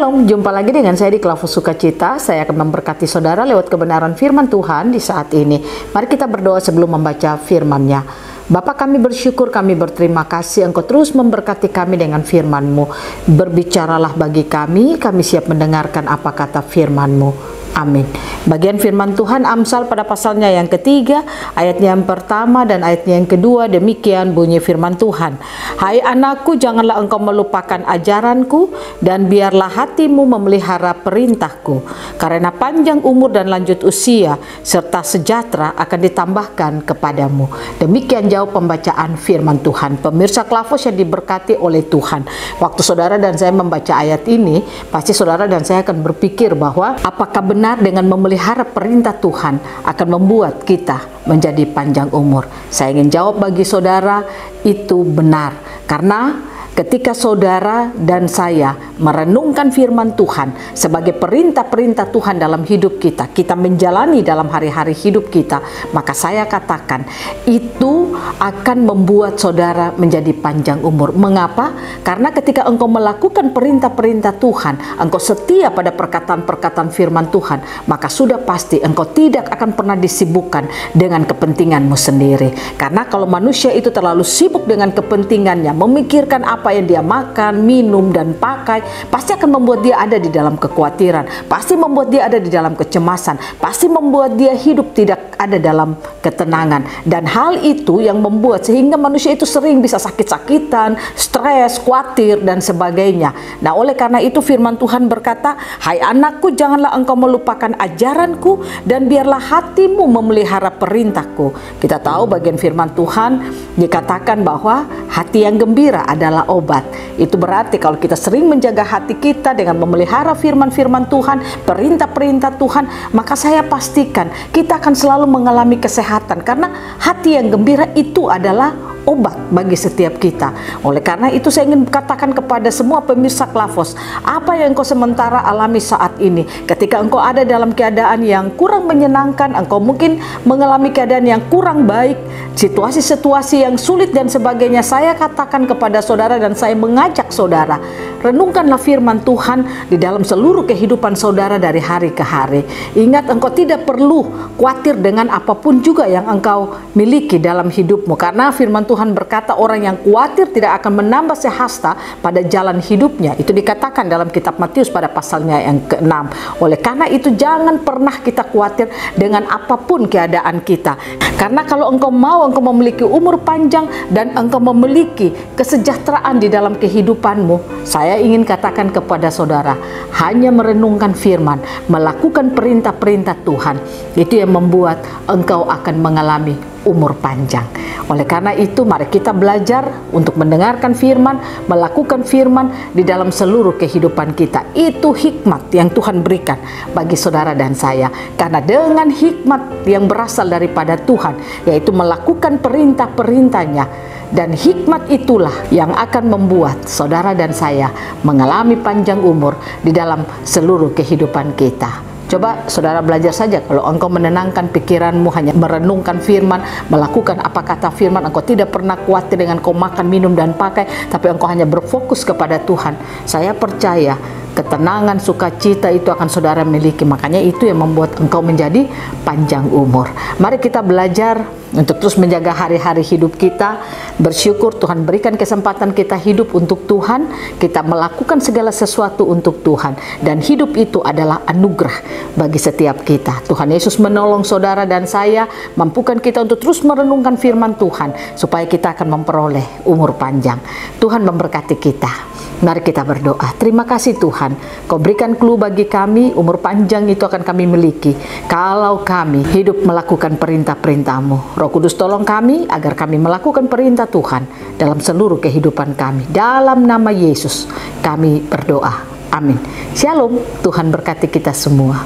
Shalom, jumpa lagi dengan saya di Klavus Sukacita. Saya akan memberkati saudara lewat kebenaran firman Tuhan di saat ini. Mari kita berdoa sebelum membaca firman-Nya. Bapa, kami bersyukur, kami berterima kasih Engkau terus memberkati kami dengan firman-Mu. Berbicaralah bagi kami siap mendengarkan apa kata firman-Mu. Amin. Bagian firman Tuhan Amsal pada pasalnya yang ketiga, ayatnya yang pertama dan ayatnya yang kedua, demikian bunyi firman Tuhan. Hai anakku, janganlah engkau melupakan ajaranku, dan biarlah hatimu memelihara perintahku. Karena panjang umur dan lanjut usia, serta sejahtera akan ditambahkan kepadamu. Demikian jauh pembacaan firman Tuhan. Pemirsa Klavus yang diberkati oleh Tuhan. Waktu saudara dan saya membaca ayat ini, pasti saudara dan saya akan berpikir bahwa apakah benar dengan memelihara perintah Tuhan akan membuat kita menjadi panjang umur? Saya ingin jawab bagi saudara, itu benar. Karena ketika saudara dan saya merenungkan firman Tuhan sebagai perintah-perintah Tuhan dalam hidup kita, kita menjalani dalam hari-hari hidup kita, maka saya katakan itu akan membuat saudara menjadi panjang umur. Mengapa? Karena ketika engkau melakukan perintah-perintah Tuhan, engkau setia pada perkataan-perkataan firman Tuhan, maka sudah pasti engkau tidak akan pernah disibukkan dengan kepentinganmu sendiri. Karena kalau manusia itu terlalu sibuk dengan kepentingannya, memikirkan apa yang dia makan, minum, dan pakai, pasti akan membuat dia ada di dalam kekhawatiran, pasti membuat dia ada di dalam kecemasan, pasti membuat dia hidup tidak ada dalam ketenangan. Dan hal itu yang membuat sehingga manusia itu sering bisa sakit-sakitan, stres, khawatir, dan sebagainya. Nah, oleh karena itu firman Tuhan berkata, hai anakku, janganlah engkau melupakan ajaranku, dan biarlah hatimu memelihara perintahku. Kita tahu bagian firman Tuhan dikatakan bahwa hati yang gembira adalah obat. Itu berarti kalau kita sering menjaga hati kita dengan memelihara firman-firman Tuhan, perintah-perintah Tuhan, maka saya pastikan kita akan selalu mengalami kesehatan. Karena hati yang gembira itu adalah obat bagi setiap kita. Oleh karena itu saya ingin katakan kepada semua pemirsa Klavus, apa yang engkau sementara alami saat ini, ketika engkau ada dalam keadaan yang kurang menyenangkan, engkau mungkin mengalami keadaan yang kurang baik, situasi-situasi yang sulit dan sebagainya, saya katakan kepada saudara dan saya mengajak saudara, renungkanlah firman Tuhan di dalam seluruh kehidupan saudara dari hari ke hari. Ingat, engkau tidak perlu khawatir dengan apapun juga yang engkau miliki dalam hidupmu, karena firman Tuhan berkata orang yang khawatir tidak akan menambah sehasta pada jalan hidupnya. Itu dikatakan dalam kitab Matius pada pasalnya yang ke-6. Oleh karena itu jangan pernah kita khawatir dengan apapun keadaan kita. Karena kalau engkau mau engkau memiliki umur panjang dan engkau memiliki kesejahteraan di dalam kehidupanmu, saya ingin katakan kepada saudara, hanya merenungkan firman, melakukan perintah-perintah Tuhan, itu yang membuat engkau akan mengalami umur panjang. Oleh karena itu mari kita belajar untuk mendengarkan firman, melakukan firman di dalam seluruh kehidupan kita. Itu hikmat yang Tuhan berikan bagi saudara dan saya. Karena dengan hikmat yang berasal daripada Tuhan, yaitu melakukan perintah-perintahnya, dan hikmat itulah yang akan membuat saudara dan saya mengalami panjang umur di dalam seluruh kehidupan kita. Coba saudara belajar saja, kalau engkau menenangkan pikiranmu, hanya merenungkan firman, melakukan apa kata firman, engkau tidak pernah khawatir dengan kau makan, minum, dan pakai, tapi engkau hanya berfokus kepada Tuhan. Saya percaya ketenangan, sukacita itu akan saudara miliki. Makanya itu yang membuat engkau menjadi panjang umur. Mari kita belajar untuk terus menjaga hari-hari hidup kita. Bersyukur Tuhan berikan kesempatan kita hidup untuk Tuhan, kita melakukan segala sesuatu untuk Tuhan, dan hidup itu adalah anugerah bagi setiap kita. Tuhan Yesus menolong saudara dan saya, mampukan kita untuk terus merenungkan firman Tuhan supaya kita akan memperoleh umur panjang. Tuhan memberkati kita. Mari kita berdoa. Terima kasih Tuhan, Kau berikan clue bagi kami, umur panjang itu akan kami miliki kalau kami hidup melakukan perintah-perintah-Mu. Roh Kudus tolong kami agar kami melakukan perintah Tuhan dalam seluruh kehidupan kami. Dalam nama Yesus kami berdoa. Amin. Shalom. Tuhan berkati kita semua.